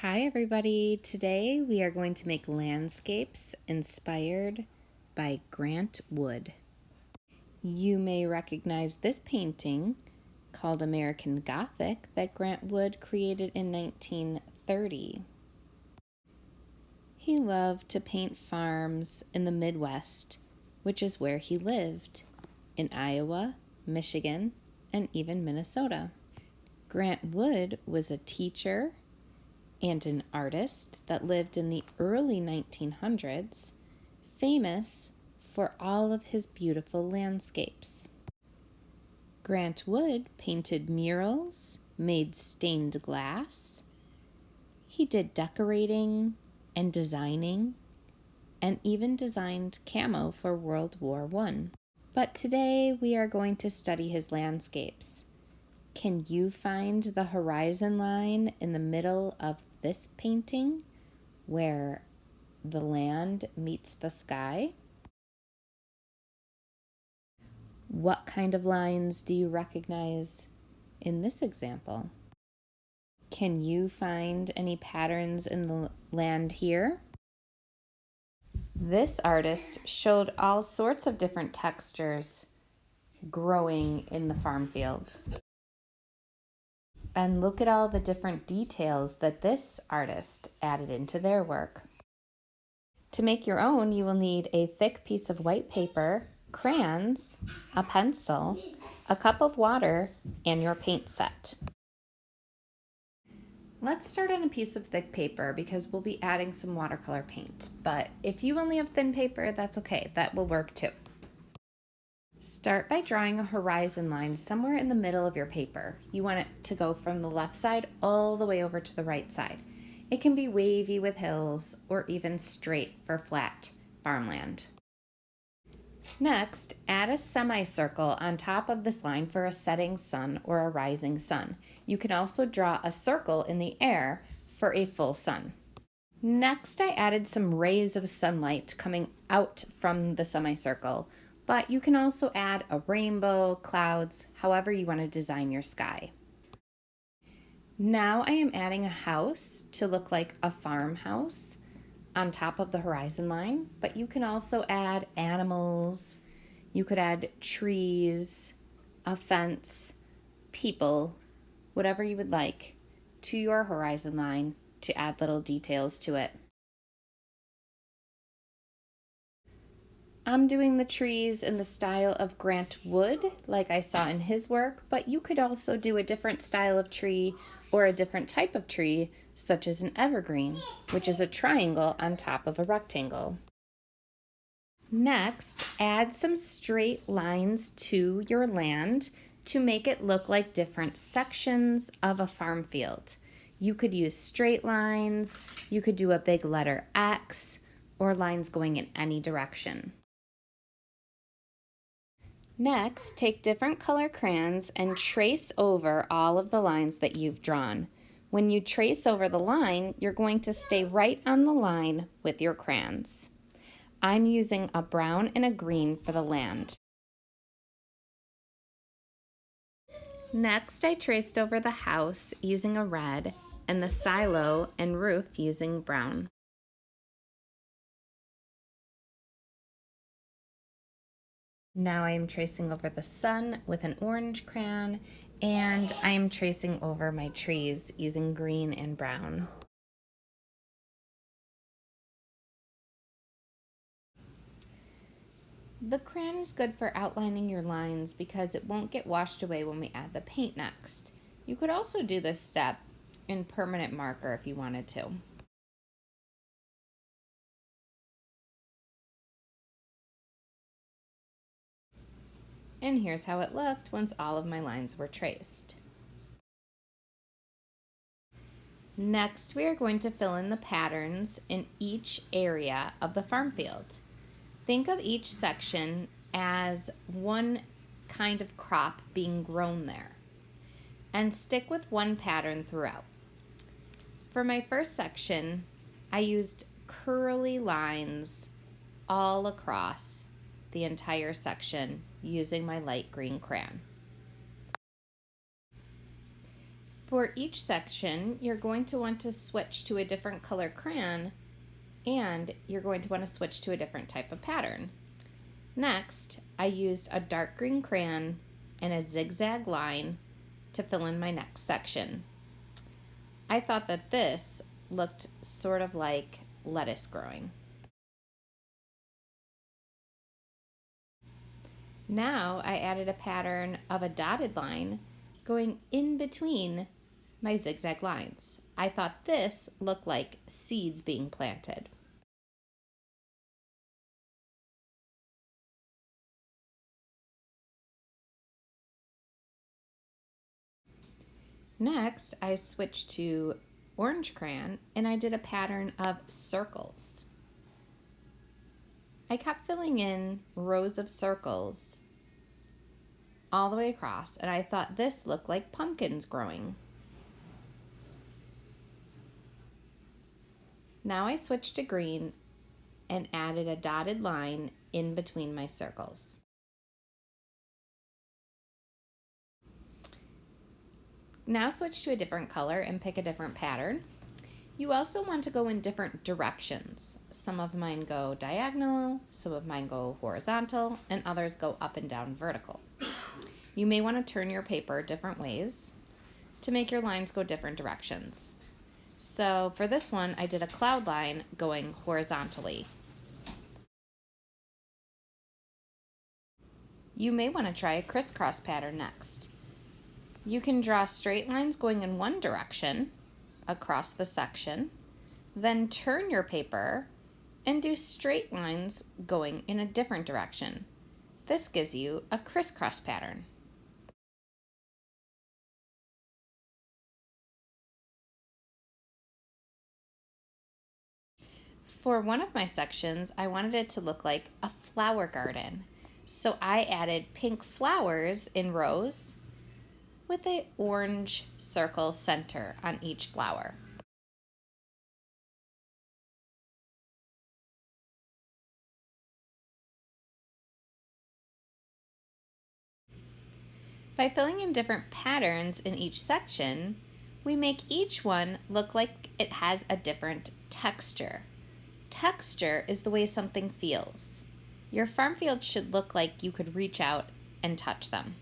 Hi everybody, today we are going to make landscapes inspired by Grant Wood. You may recognize this painting called American Gothic that Grant Wood created in 1930. He loved to paint farms in the Midwest, which is where he lived, in Iowa, Michigan, and even Minnesota. Grant Wood was a teacher and an artist that lived in the early 1900s, famous for all of his beautiful landscapes. Grant Wood painted murals, made stained glass. He did decorating and designing, and even designed camo for World War I. But today we are going to study his landscapes. Can you find the horizon line in the middle of this painting where the land meets the sky? What kind of lines do you recognize in this example? Can you find any patterns in the land here? This artist showed all sorts of different textures growing in the farm fields. And look at all the different details that this artist added into their work. To make your own, you will need a thick piece of white paper, crayons, a pencil, a cup of water, and your paint set. Let's start on a piece of thick paper because we'll be adding some watercolor paint. But if you only have thin paper, that's okay. That will work too. Start by drawing a horizon line somewhere in the middle of your paper. You want it to go from the left side all the way over to the right side. It can be wavy with hills or even straight for flat farmland. Next, add a semicircle on top of this line for a setting sun or a rising sun. You can also draw a circle in the air for a full sun. Next, I added some rays of sunlight coming out from the semicircle, but you can also add a rainbow, clouds, however you want to design your sky. Now I am adding a house to look like a farmhouse on top of the horizon line, but you can also add animals, you could add trees, a fence, people, whatever you would like to your horizon line to add little details to it. I'm doing the trees in the style of Grant Wood, like I saw in his work, but you could also do a different style of tree or a different type of tree, such as an evergreen, which is a triangle on top of a rectangle. Next, add some straight lines to your land to make it look like different sections of a farm field. You could use straight lines, you could do a big letter X, or lines going in any direction. Next, take different color crayons and trace over all of the lines that you've drawn. When you trace over the line, you're going to stay right on the line with your crayons. I'm using a brown and a green for the land. Next, I traced over the house using a red and the silo and roof using brown. Now I am tracing over the sun with an orange crayon, and I am tracing over my trees using green and brown. The crayon is good for outlining your lines because it won't get washed away when we add the paint next. You could also do this step in permanent marker if you wanted to. And here's how it looked once all of my lines were traced. Next, we are going to fill in the patterns in each area of the farm field. Think of each section as one kind of crop being grown there, and stick with one pattern throughout. For my first section, I used curly lines all across the entire section using my light green crayon. For each section, you're going to want to switch to a different color crayon, and you're going to want to switch to a different type of pattern. Next, I used a dark green crayon and a zigzag line to fill in my next section. I thought that this looked sort of like lettuce growing. Now I added a pattern of a dotted line going in between my zigzag lines. I thought this looked like seeds being planted. Next, I switched to orange crayon and I did a pattern of circles. I kept filling in rows of circles all the way across, and I thought this looked like pumpkins growing. Now I switched to green and added a dotted line in between my circles. Now switch to a different color and pick a different pattern. You also want to go in different directions. Some of mine go diagonal, some of mine go horizontal, and others go up and down vertical. You may want to turn your paper different ways to make your lines go different directions. So for this one, I did a cloud line going horizontally. You may want to try a crisscross pattern next. You can draw straight lines going in one direction across the section, then turn your paper and do straight lines going in a different direction. This gives you a crisscross pattern. For one of my sections, I wanted it to look like a flower garden. So I added pink flowers in rows with an orange circle center on each flower. By filling in different patterns in each section, we make each one look like it has a different texture. Texture is the way something feels. Your farm field should look like you could reach out and touch them.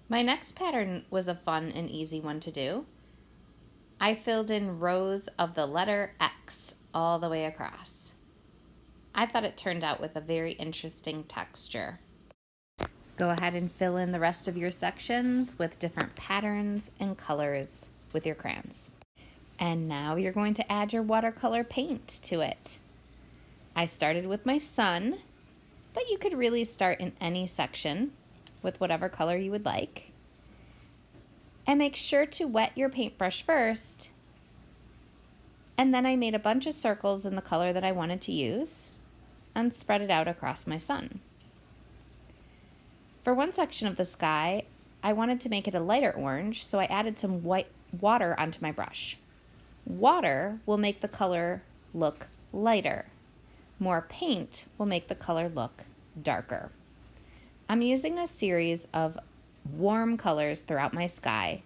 My next pattern was a fun and easy one to do. I filled in rows of the letter X all the way across. I thought it turned out with a very interesting texture. Go ahead and fill in the rest of your sections with different patterns and colors with your crayons. And now you're going to add your watercolor paint to it. I started with my sun, but you could really start in any section with whatever color you would like. And make sure to wet your paintbrush first. And then I made a bunch of circles in the color that I wanted to use and spread it out across my sun. For one section of the sky, I wanted to make it a lighter orange, so I added some white water onto my brush. Water will make the color look lighter. More paint will make the color look darker. I'm using a series of warm colors throughout my sky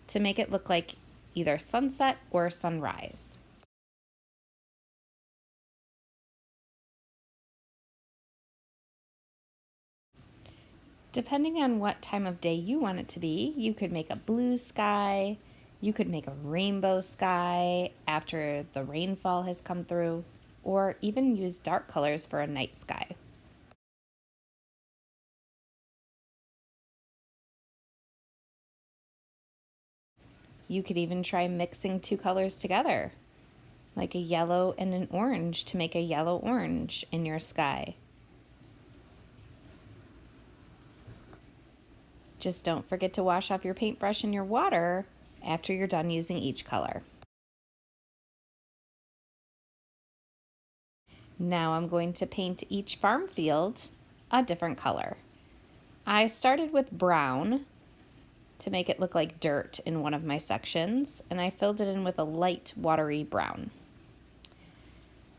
to make it look like either sunset or sunrise. Depending on what time of day you want it to be, you could make a blue sky, you could make a rainbow sky after the rainfall has come through, or even use dark colors for a night sky. You could even try mixing two colors together, like a yellow and an orange, to make a yellow-orange in your sky. Just don't forget to wash off your paintbrush and your water after you're done using each color. Now I'm going to paint each farm field a different color. I started with brown to make it look like dirt in one of my sections, and I filled it in with a light watery brown.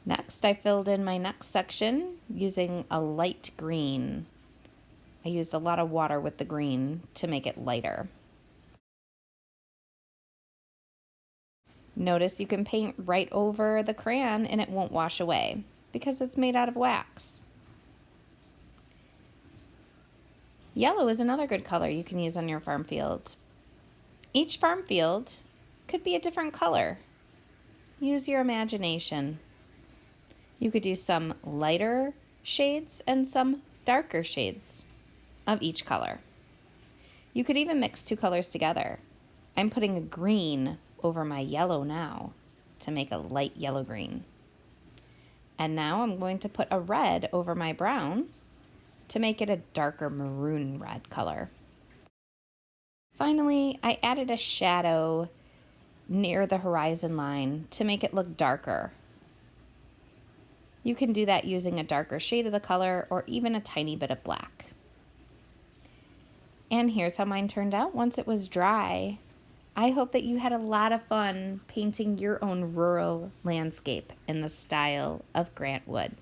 Next, I filled in my next section using a light green. I used a lot of water with the green to make it lighter. Notice you can paint right over the crayon and it won't wash away because it's made out of wax. Yellow is another good color you can use on your farm field. Each farm field could be a different color. Use your imagination. You could use some lighter shades and some darker shades of each color. You could even mix two colors together. I'm putting a green over my yellow now to make a light yellow-green. And now I'm going to put a red over my brown to make it a darker maroon red color. Finally, I added a shadow near the horizon line to make it look darker. You can do that using a darker shade of the color or even a tiny bit of black. And here's how mine turned out once it was dry. I hope that you had a lot of fun painting your own rural landscape in the style of Grant Wood.